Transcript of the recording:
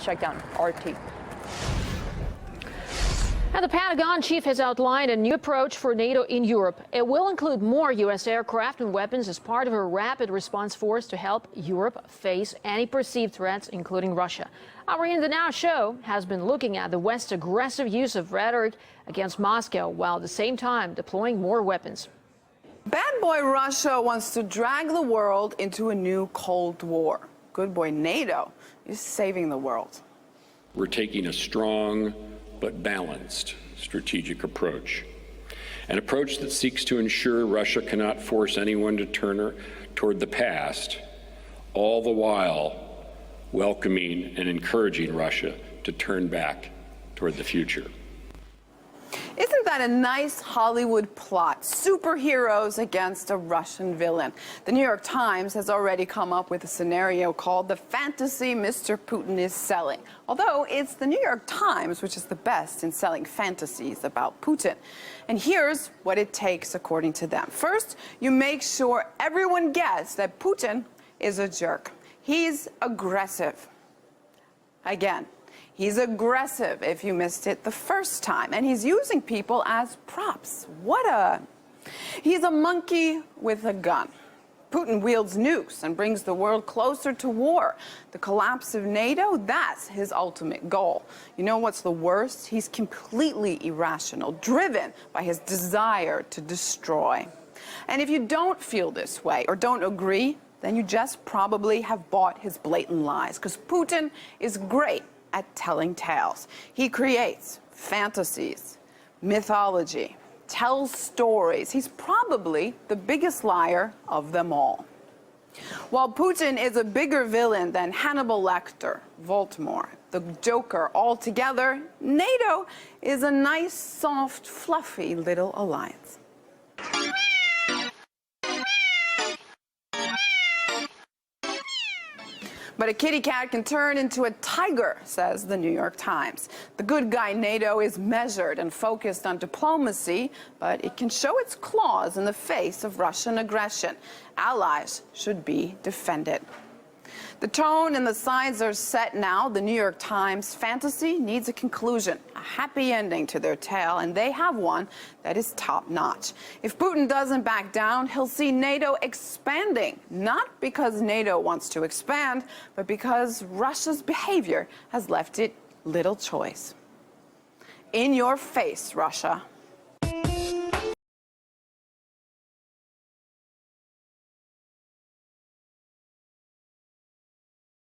Check down RT. And the Pentagon chief has outlined a new approach for NATO in Europe. It will include more U.S. aircraft and weapons as part of a rapid response force to help Europe face any perceived threats, including Russia. Our In the Now show has been looking at the West's aggressive use of rhetoric against Moscow while at the same time deploying more weapons. Bad boy Russia wants to drag the world into a new Cold War. Good boy NATO is saving the world. We're taking a strong but balanced strategic approach, an approach that seeks to ensure Russia cannot force anyone to turn toward the past, all the while welcoming and encouraging Russia to turn back toward the future. Isn't that a nice Hollywood plot? Superheroes against a Russian villain. The New York Times has already come up with a scenario called the fantasy Mr. Putin is selling. Although it's the New York Times which is the best in selling fantasies about Putin. And here's what it takes according to them. First, you make sure everyone gets that Putin is a jerk. He's aggressive. Again. He's aggressive if you missed it the first time, and he's using people as props. He's a monkey with a gun. Putin wields nukes and brings the world closer to war. The collapse of NATO, that's his ultimate goal. You know what's the worst? He's completely irrational, driven by his desire to destroy. And if you don't feel this way or don't agree, then you just probably have bought his blatant lies, because Putin is great at telling tales. He creates fantasies, mythology, tells stories. He's probably the biggest liar of them all. While Putin is a bigger villain than Hannibal Lecter, Voldemort, the Joker altogether, NATO is a nice, soft, fluffy little alliance. But a kitty cat can turn into a tiger, says the New York Times. The good guy NATO is measured and focused on diplomacy, but it can show its claws in the face of Russian aggression. Allies should be defended. The tone and the sides are set now. The New York Times fantasy needs a conclusion, a happy ending to their tale, and they have one that is top-notch. If Putin doesn't back down, he'll see NATO expanding, not because NATO wants to expand, but because Russia's behavior has left it little choice. In your face, Russia.